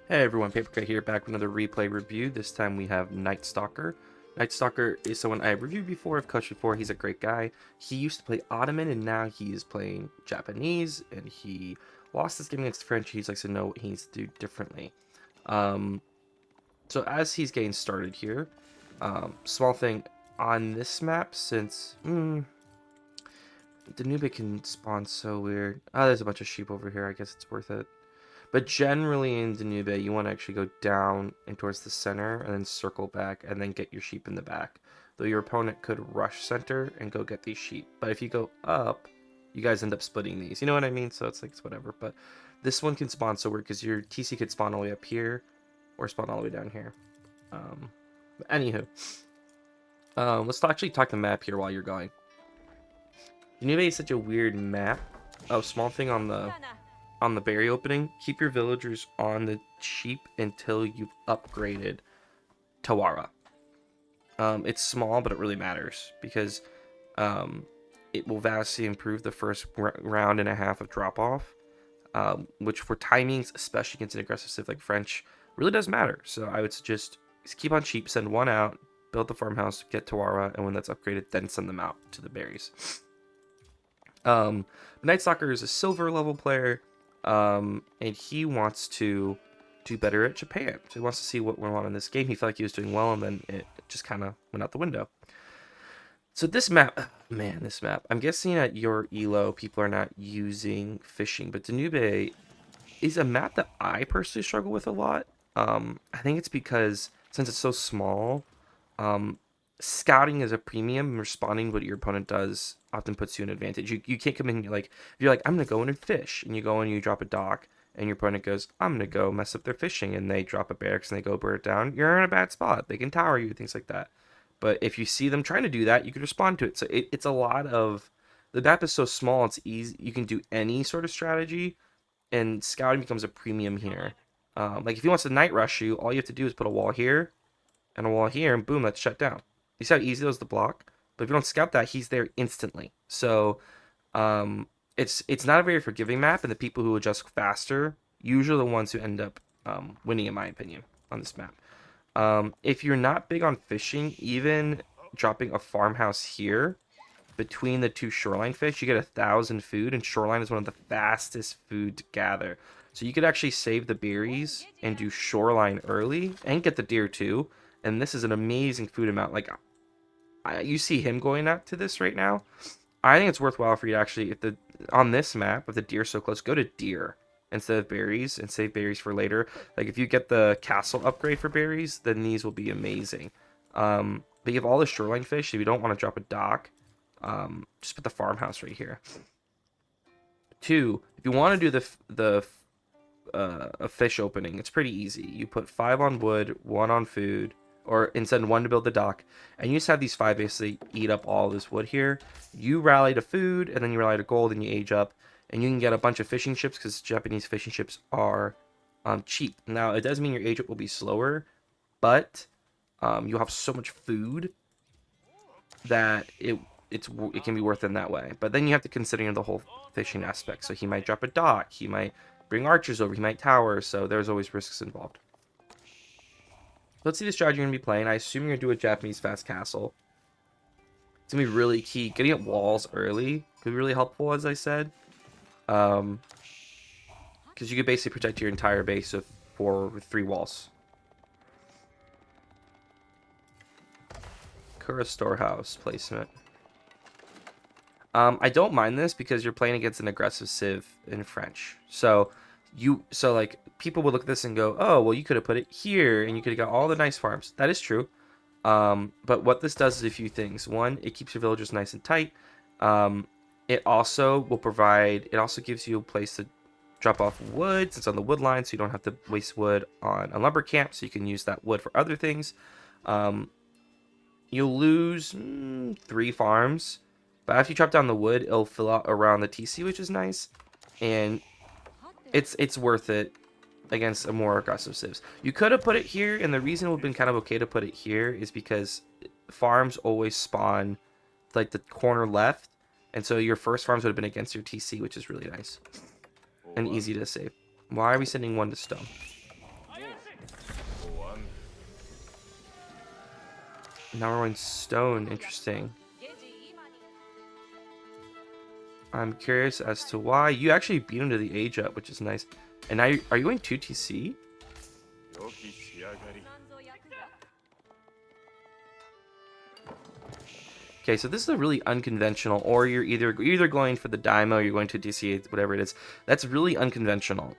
Hey everyone, Papercut here, back with another replay review. This time we have Night Stalker. Night Stalker is someone I reviewed before, I've coached before. He's a great guy. He used to play Ottoman and now he is playing Japanese, and he lost this game against French. He likes to know what he needs to do differently. Um, so as he's getting started here, small thing on this map, since Danube can spawn so weird. Oh, there's a bunch of sheep over here. I guess it's worth it. But generally in Danube, you want to actually go down and towards the center and then circle back and then get your sheep in the back. Though your opponent could rush center and go get these sheep. But if you go up, you guys end up splitting these. You know what I mean? So it's like, it's whatever. But this one can spawn so weird because your TC could spawn all the way up here or spawn all the way down here. But anywho, let's actually talk the map here while you're going. Danube is such a weird map. Oh, small thing on the berry opening, keep your villagers on the sheep until you've upgraded Tawara. It's small, but it really matters because it will vastly improve the first round and a half of drop off, which for timings, especially against an aggressive civ like French, really does matter. So I would suggest keep on sheep, send one out, build the farmhouse, get Tawara, and when that's upgraded, then send them out to the berries. Night Stalker is a silver level player. And he wants to do better at Japan. So he wants to see what went on in this game. He felt like he was doing well, and then it just kind of went out the window. So this map, man, this map. I'm guessing at your ELO, people are not using fishing, but Danube is a map that I personally struggle with a lot. I think it's because since it's so small, scouting is a premium, and responding to what your opponent does often puts you in advantage. You can't come in like, if you're like, I'm gonna go in and fish, and you go in and you drop a dock, and your opponent goes, I'm gonna go mess up their fishing, and they drop a barracks and they go burn it down, you're in a bad spot. They can tower you, things like that. But if you see them trying to do that, you can respond to it. So it's a lot of, the map is so small, it's easy, you can do any sort of strategy, and scouting becomes a premium here. Like if he wants to night rush you, all you have to do is put a wall here and a wall here, and boom, that's shut down. You see how easy it is to block? But if you don't scout that, he's there instantly. So it's not a very forgiving map, and the people who adjust faster usually the ones who end up winning, in my opinion, on this map. If you're not big on fishing, even dropping a farmhouse here between the two shoreline fish, you get 1,000 food, and shoreline is one of the fastest food to gather. So you could actually save the berries and do shoreline early and get the deer too. And this is an amazing food amount. Like, you see him going out to this right now. I think it's worthwhile for you to actually, if the on this map, if the deer's so close, go to deer instead of berries and save berries for later. Like if you get the castle upgrade for berries, then these will be amazing. But you have all the shoreline fish. If you don't want to drop a dock, just put the farmhouse right here. 2, if you want to do a fish opening, it's pretty easy. You put 5 on wood, 1 on food, or instead 1 to build the dock, and you just have these 5 basically eat up all this wood here. You rally to food, and then you rally to gold, and you age up, and you can get a bunch of fishing ships because Japanese fishing ships are cheap. Now it does mean your age up will be slower, but you'll have so much food that it can be worth it in that way. But then you have to consider the whole fishing aspect. So he might drop a dock, he might bring archers over, he might tower, so there's always risks involved. Let's see the strategy you're going to be playing. I assume you're going to do a Japanese fast castle. It's going to be really key. Getting up walls early could be really helpful, as I said. Because you could basically protect your entire base with 3 walls. Kura storehouse placement. I don't mind this because you're playing against an aggressive civ in French. So like people would look at this and go, oh, well, you could have put it here and you could have got all the nice farms. That is true. But what this does is a few things. 1, it keeps your villagers nice and tight. It also gives you a place to drop off wood since on the wood line, so you don't have to waste wood on a lumber camp, so you can use that wood for other things. You'll lose 3 farms, but after you chop down the wood, it'll fill out around the TC, which is nice, and it's worth it against a more aggressive civs. You could have put it here, and the reason it would have been kind of okay to put it here is because farms always spawn like the corner left, and so your first farms would have been against your TC, which is really nice and easy to save. Why are we sending 1 to stone? Now we're going stone. Interesting. I'm curious as to why. You actually beat him to the age up, which is nice. And now, are you going 2 TC? Okay, so this is a really unconventional, or you're either going for the Daimo, or you're going to DC, whatever it is. That's really unconventional.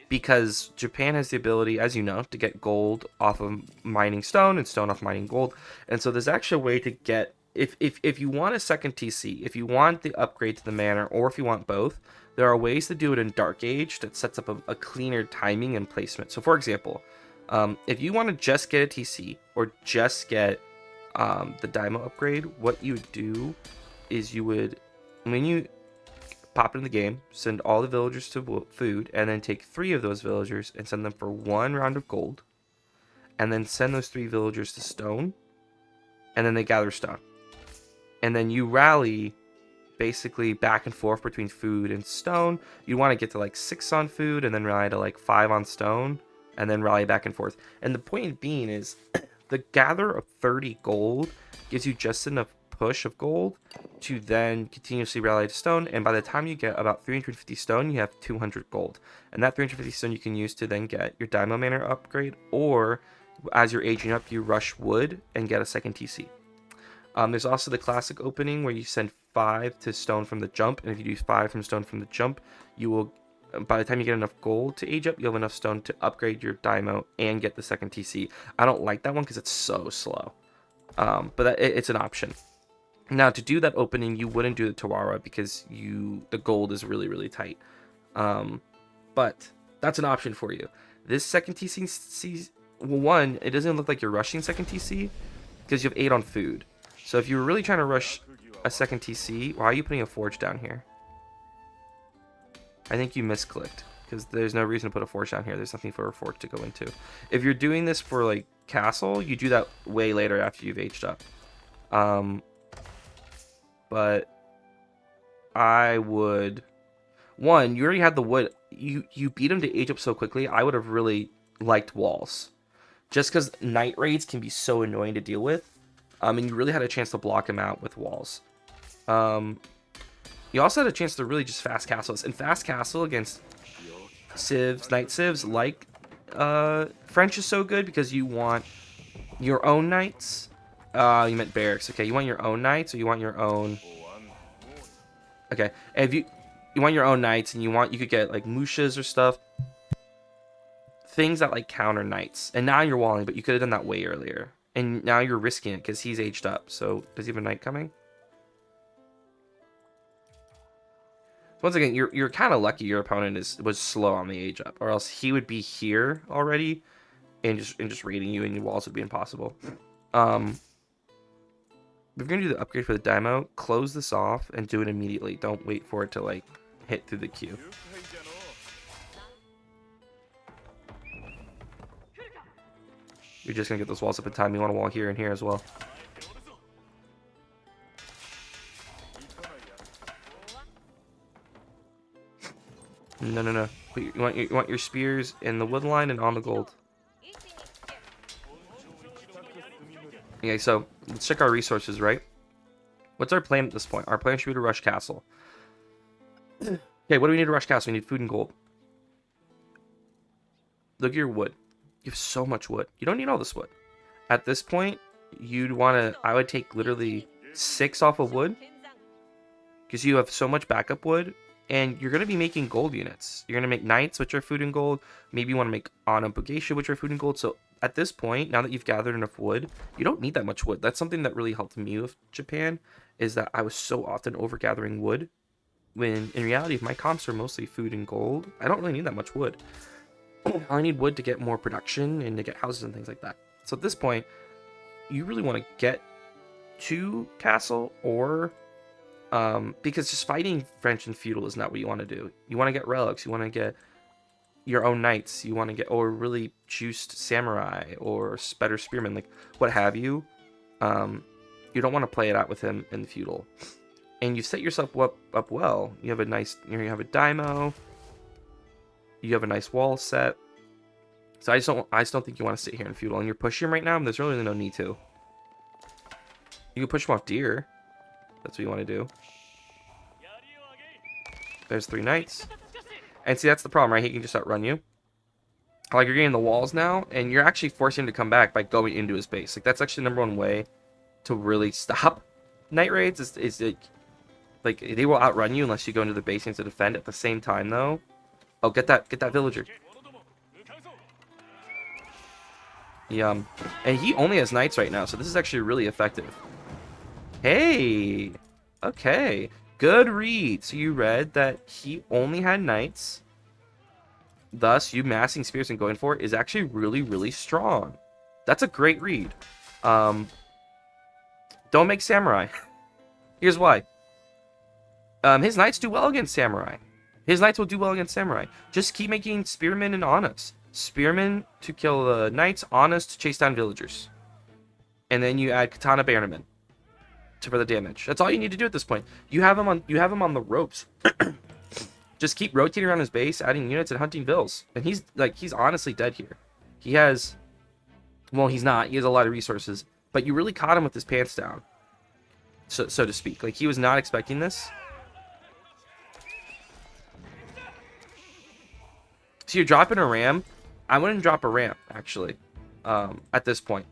Because Japan has the ability, as you know, to get gold off of mining stone and stone off mining gold. And so there's actually a way to get, if you want a second TC, if you want the upgrade to the manor, or if you want both, there are ways to do it in Dark Age that sets up a cleaner timing and placement. So for example, if you want to just get a TC or just get the Daimo upgrade, what you would do is you would, when you pop in the game, send all the villagers to food, and then take 3 of those villagers and send them for 1 round of gold, and then send those 3 villagers to stone, and then they gather stone. And then you rally basically back and forth between food and stone. You want to get to like 6 on food, and then rally to like 5 on stone, and then rally back and forth. And the point being is the gather of 30 gold gives you just enough push of gold to then continuously rally to stone, and by the time you get about 350 stone, you have 200 gold, and that 350 stone you can use to then get your Daimo Manor upgrade, or as you're aging up, you rush wood and get a second TC. There's also the classic opening where you send 5 to stone from the jump, and if you do 5 from stone from the jump, you will, by the time you get enough gold to age up, you'll have enough stone to upgrade your Daimo and get the second TC. I don't like that one because it's so slow, but it's an option. Now, to do that opening, you wouldn't do the Tawara because the gold is really, really tight. But that's an option for you. This second TC, well, one, it doesn't look like you're rushing second TC because you have 8 on food. So if you were really trying to rush a second TC, why are you putting a forge down here? I think you misclicked because there's no reason to put a forge down here. There's nothing for a forge to go into. If you're doing this for like castle, you do that way later after you've aged up. But I would, one, you already had the wood. You beat him to age up so quickly. I would have really liked walls, just because night raids can be so annoying to deal with. And you really had a chance to block him out with walls. You also had a chance to really just fast castle this. And fast castle against civs, night civs, like French is so good because you want your own knights. You meant barracks. Okay, you want your own knights, or you want your own... Okay, and if you want your own knights, and you could get like mushas or stuff, things that like counter knights. And now you're walling, but you could have done that way earlier. And now you're risking it because he's aged up. So does he have a knight coming? Once again, you're kind of lucky your opponent was slow on the age up, or else he would be here already, and just raiding you, and your walls would be impossible. If you're gonna do the upgrade for the Daimo, close this off and do it immediately. Don't wait for it to like hit through the queue. You're just gonna get those walls up in time. You want a wall here and here as well. No. You want your spears in the wood line and on the gold. Okay, so let's check our resources, right? What's our plan at this point? Our plan should be to rush castle. Okay, what do we need to rush castle? We need food and gold. Look at your wood. You have so much wood. You don't need all this wood. At this point, you'd want to... I would take literally 6 off of wood, because you have so much backup wood, and you're going to be making gold units. You're going to make knights, which are food and gold. Maybe you want to make Onabugation, which are food and gold. So at this point, now that you've gathered enough wood, you don't need that much wood. That's something that really helped me with Japan, is that I was so often over-gathering wood, when in reality, if my comps are mostly food and gold, I don't really need that much wood. I need wood to get more production and to get houses and things like that. So at this point, you really want to get to castle, or because just fighting French and feudal is not what you want to do. You want to get relics, you want to get your own knights, you want to get, or really juiced samurai, or better spearmen, like what have you. You don't want to play it out with him in the feudal. And you've set yourself up well. You have a nice, you have a Daimo. You have a nice wall set. So I just don't think you want to sit here in feudal. And you're pushing him right now, and there's really no need to. You can push them off deer. That's what you want to do. There's 3 knights. And see, that's the problem, right? He can just outrun you. Like, you're getting the walls now, and you're actually forcing him to come back by going into his base. Like, that's actually the #1 way to really stop night raids. Is like they will outrun you unless you go into the base to defend. At the same time, though, oh, get that villager. And he only has knights right now, so this is actually really effective. Hey, okay, good read. So you read that he only had knights. Thus, you massing spears and going for it is actually really, really strong. That's a great read. Don't make samurai. Here's why. His knights do well against samurai. His knights will do well against samurai. Just keep making spearmen and anas. Spearmen to kill the knights, anas to chase down villagers. And then you add katana bannermen for the damage. That's all you need to do at this point. You have him on the ropes. Just keep rotating around his base, adding units and hunting vills. And he's honestly dead here. He has, well, he's not. He has a lot of resources, but you really caught him with his pants down, so to speak. Like, he was not expecting this. So you're dropping a ram. I wouldn't drop a ram, actually, at this point.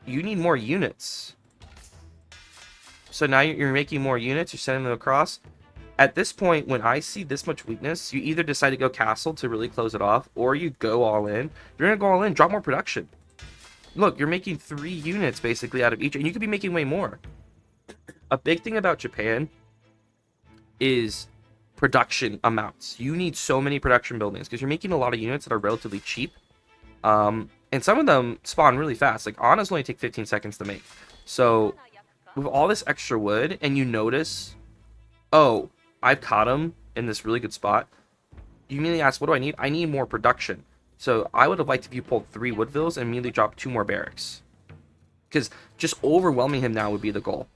You need more units. So now you're making more units. You're sending them across. At this point, when I see this much weakness, you either decide to go castle to really close it off, or you go all in. You're going to go all in, drop more production. Look, you're making 3 units, basically, out of each, and you could be making way more. A big thing about Japan is production amounts. You need so many production buildings, because you're making a lot of units that are relatively cheap. And some of them spawn really fast. Like, Anas only take 15 seconds to make. So, with all this extra wood, and you notice, oh, I've caught him in this really good spot. You immediately ask, what do I need? I need more production. So I would have liked if you pulled 3 woodvilles and immediately dropped 2 more barracks. Because just overwhelming him now would be the goal.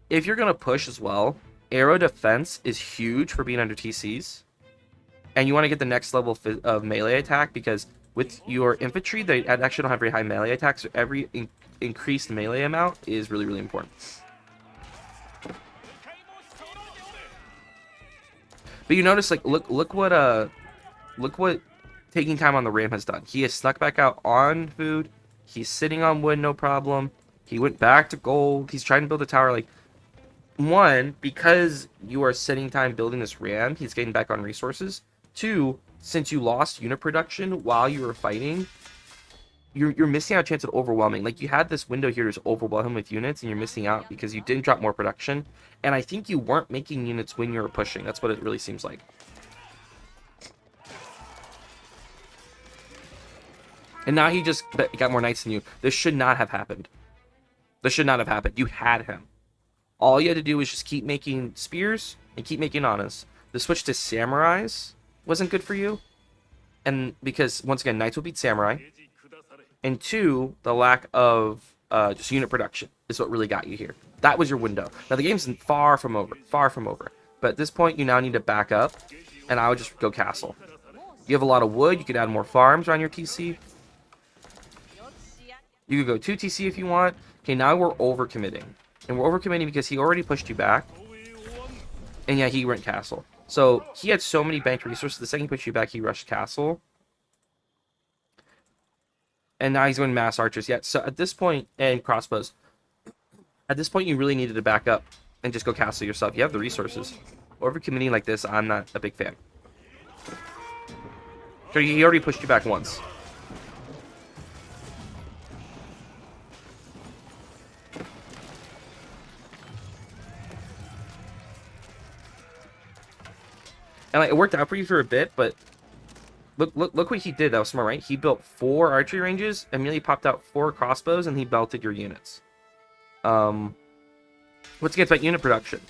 If you're going to push as well, arrow defense is huge for being under TCs. And you want to get the next level of melee attack, because with your infantry, they actually don't have very high melee attacks. So every increased melee amount is really, really important. But you notice, like, look what taking time on the ram has done. He has snuck back out on food. He's sitting on wood, no problem. He went back to gold. He's trying to build a tower. Like, 1, because you are sitting time building this ram, he's getting back on resources. 2, since you lost unit production while you were fighting, you're missing out a chance of overwhelming. Like, you had this window here to just overwhelm him with units, and you're missing out because you didn't drop more production. And I think you weren't making units when you were pushing. That's what it really seems like. And now he just got more knights than you. This should not have happened. This should not have happened. You had him. All you had to do was just keep making spears and keep making anas. The switch to samurais wasn't good for you. And because, once again, knights will beat samurai. And 2, the lack of just unit production is what really got you here. That was your window. Now, the game's far from over. Far from over. But at this point, you now need to back up. And I would just go castle. You have a lot of wood. You could add more farms around your TC. You could go 2 TC if you want. Okay, now we're overcommitting. And we're overcommitting because he already pushed you back. And yeah, he went castle. So, he had so many banked resources. The second he pushed you back, he rushed castle. And now he's going mass archers. Yeah, so at this point, and crossbows. At this point, you really needed to back up and just go castle yourself. You have the resources. Overcommitting like this, I'm not a big fan. So he already pushed you back once. And like, it worked out for you for a bit, but look what he did. That was smart, right? He built 4 archery ranges, immediately popped out 4 crossbows, and he belted your units. Let's get back unit production.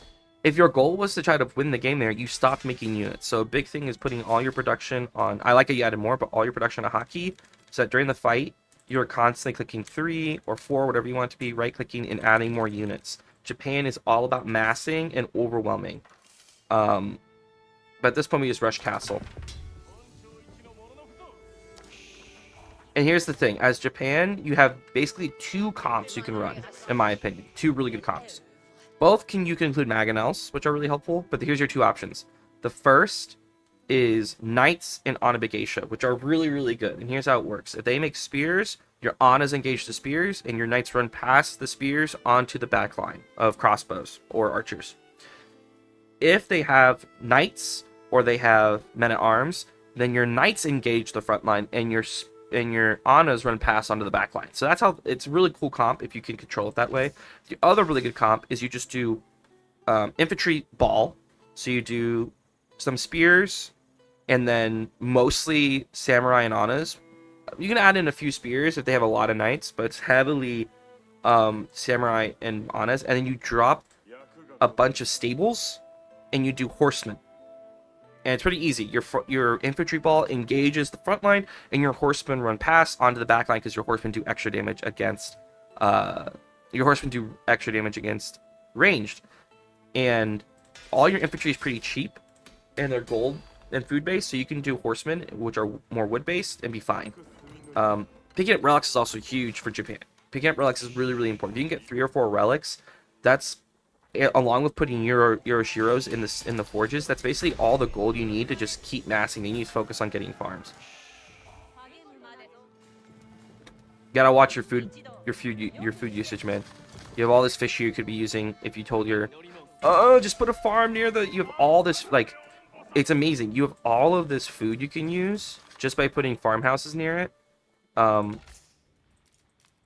If your goal was to try to win the game there, you stopped making units. So a big thing is putting all your production on, I like how you added more, but all your production on a hotkey, so that during the fight, you're constantly clicking 3 or 4, whatever you want it to be, right-clicking and adding more units. Japan is all about massing and overwhelming. But at this point, we just rush castle. And here's the thing. As Japan, you have basically 2 comps you can run, in my opinion. 2 really good comps. Both you can include Mangonels, which are really helpful, but here's your 2 options. The first is Knights and Ana Geisha, which are really, really good. And here's how it works. If they make spears, your Anas engage the spears, and your Knights run past the spears onto the back line of crossbows or archers. If they have Knights or they have Men-at-Arms, then your Knights engage the front line, and your Anas run past onto the back line. So that's how it's a really cool comp if you can control it that way. The other really good comp is you just do infantry ball. So you do some spears and then mostly samurai and Anas. You can add in a few spears if they have a lot of Knights, but it's heavily samurai and Anas. And then you drop a bunch of stables and you do horsemen. And it's pretty easy. Your infantry ball engages the front line, and your horsemen run past onto the back line because your horsemen do extra damage against ranged. And all your infantry is pretty cheap, and they're gold and food based, so you can do horsemen, which are more wood based, and be fine. Picking up relics is also huge for Japan. Picking up relics is really, really important. If you can get 3 or 4 relics, that's along with putting Yoroshiros in the forges, that's basically all the gold you need to just keep massing. Then you need to focus on getting farms. You gotta watch your food usage, man. You have all this fish here you could be using if you told your just put a farm near you have all this, like, it's amazing. You have all of this food you can use just by putting farmhouses near it.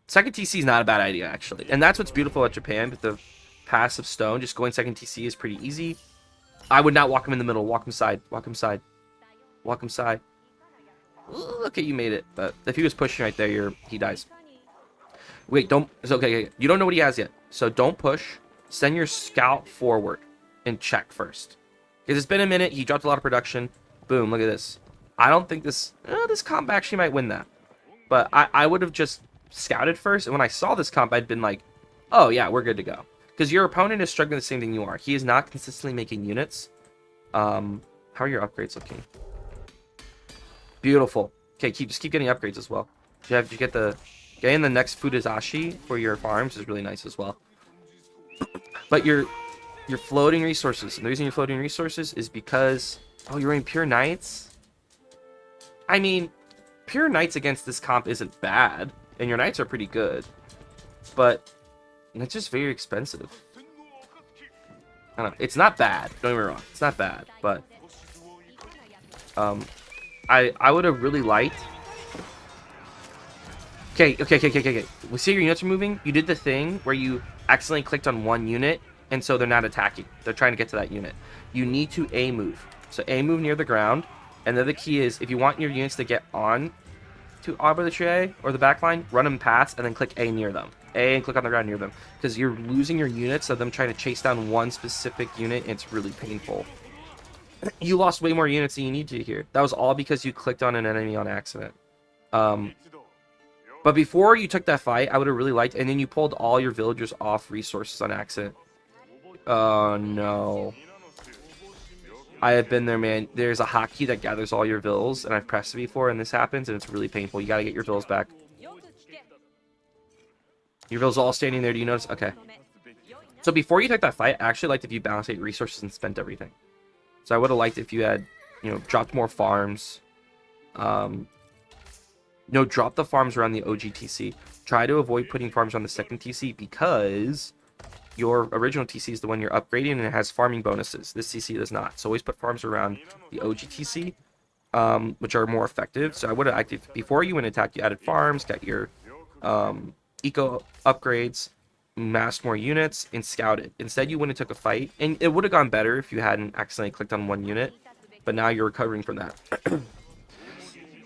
Second TC is not a bad idea, actually. And that's what's beautiful about Japan with the passive stone. Just going second TC is pretty easy. I would not walk him in the middle. Walk him side. Walk him side. Walk him side. Ooh, okay, you made it. But if he was pushing right there, he dies. Wait, don't. It's okay. You don't know what he has yet. So don't push. Send your scout forward and check first. Because it's been a minute. He dropped a lot of production. Boom. Look at this. I don't think this comp actually might win that. But I would have just scouted first. And when I saw this comp, I'd been like, oh, yeah, we're good to go. Because your opponent is struggling the same thing you are. He is not consistently making units. How are your upgrades looking? Beautiful. Okay, just keep getting upgrades as well. You get getting the next Fudazashi for your farms is really nice as well. But your floating resources. And the reason you're floating resources is because you're running pure knights. I mean, pure knights against this comp isn't bad, and your knights are pretty good. But it's just very expensive. I don't know. It's not bad. Don't get me wrong. It's not bad, but I would have really liked. Okay. We see your units are moving. You did the thing where you accidentally clicked on one unit, and so they're not attacking. They're trying to get to that unit. You need to A move. So A move near the ground, and then the key is if you want your units to get on to arbitrary or the backline, run them past, and then click A near them. A and click on the ground near them, because you're losing your units of them trying to chase down one specific unit, and it's really painful. You lost way more units than you need to here. That was all because you clicked on an enemy on accident. But before you took that fight, I would have really liked, and then you pulled all your villagers off resources on accident. Oh no. I have been there, man. There's a hotkey that gathers all your vills, and I've pressed it before, and this happens, and it's really painful. You gotta get your vills back. Your vills all standing there. Do you notice? Okay. So before you took that fight, I actually liked if you balanced out your resources and spent everything. So I would have liked if you had, dropped more farms. Drop the farms around the OG-TC. Try to avoid putting farms on the second TC because your original TC is the one you're upgrading and it has farming bonuses. This TC does not. So always put farms around the OG-TC, which are more effective. So I would have acted before you went attack. You added farms, got your eco upgrades, massed more units, and scouted. Instead, you went and took a fight, and it would have gone better if you hadn't accidentally clicked on one unit. But now you're recovering from that.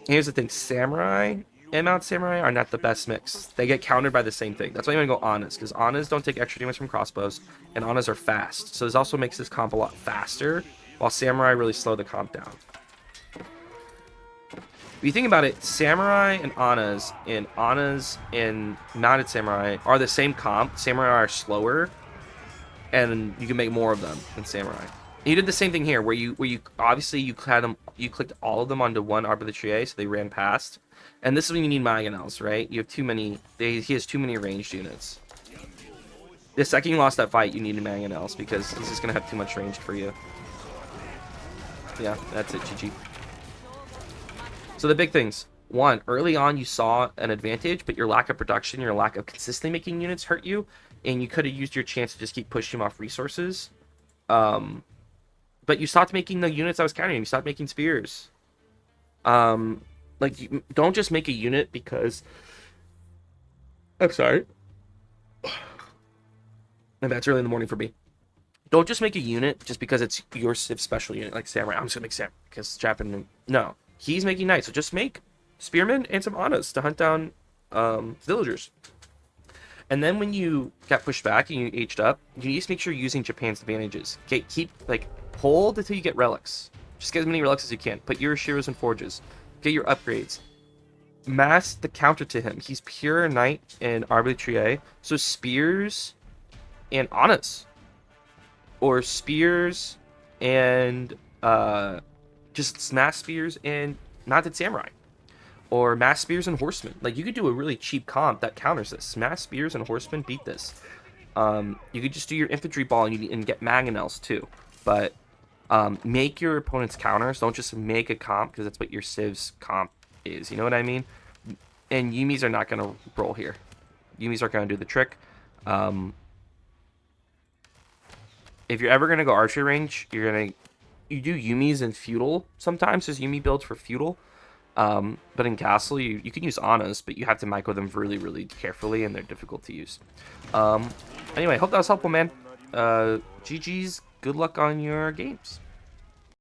Here's the thing: Samurai and Mount Samurai are not the best mix. They get countered by the same thing. That's why you want to go Anas, because Anas don't take extra damage from crossbows, and Anas are fast. So this also makes this comp a lot faster, while Samurai really slow the comp down. If you think about it, Samurai and Anas and Mounted Samurai are the same comp. Samurai are slower, and you can make more of them than Samurai. You did the same thing here, where you obviously you had them, you clicked all of them onto one Arbitrier, so they ran past. And this is when you need mangonels, right? You have too many. He has too many ranged units. The second you lost that fight, you needed mangonels because he's just gonna have too much range for you. Yeah, that's it, GG. So the big things. One, early on you saw an advantage, but your lack of production, your lack of consistently making units hurt you, and you could have used your chance to just keep pushing him off resources. But you stopped making the units I was counting. You stopped making spears. Like, don't just make a unit because... I'm sorry. And that's early in the morning for me. Don't just make a unit just because it's your Civ special unit, like Samurai. I'm just gonna make Samurai because Japan. No, he's making knights, so just make spearmen and some Anas to hunt down villagers. And then when you got pushed back and you aged up, you need to make sure you're using Japan's advantages. Okay, keep like hold until you get relics. Just get as many relics as you can. Put your Shiros and forges. Get your upgrades. Mass the counter to him. He's pure knight and arbitrier, so spears and Anas. Or spears and just mass spears and mounted samurai. Or mass spears and horsemen. Like, you could do a really cheap comp that counters this. Mass spears and horsemen beat this. You could just do your infantry ball and get mangonels too. But make your opponent's counters. Don't just make a comp because that's what your Civ's comp is. You know what I mean? And Yumis are not going to roll here. Yumis are going to do the trick. If you're ever going to go archery range, you do Yumis and feudal sometimes. There's Yumi builds for feudal. But in castle, you can use Anas, but you have to micro them really, really carefully, and they're difficult to use. Anyway, hope that was helpful, man. GG's. Good luck on your games.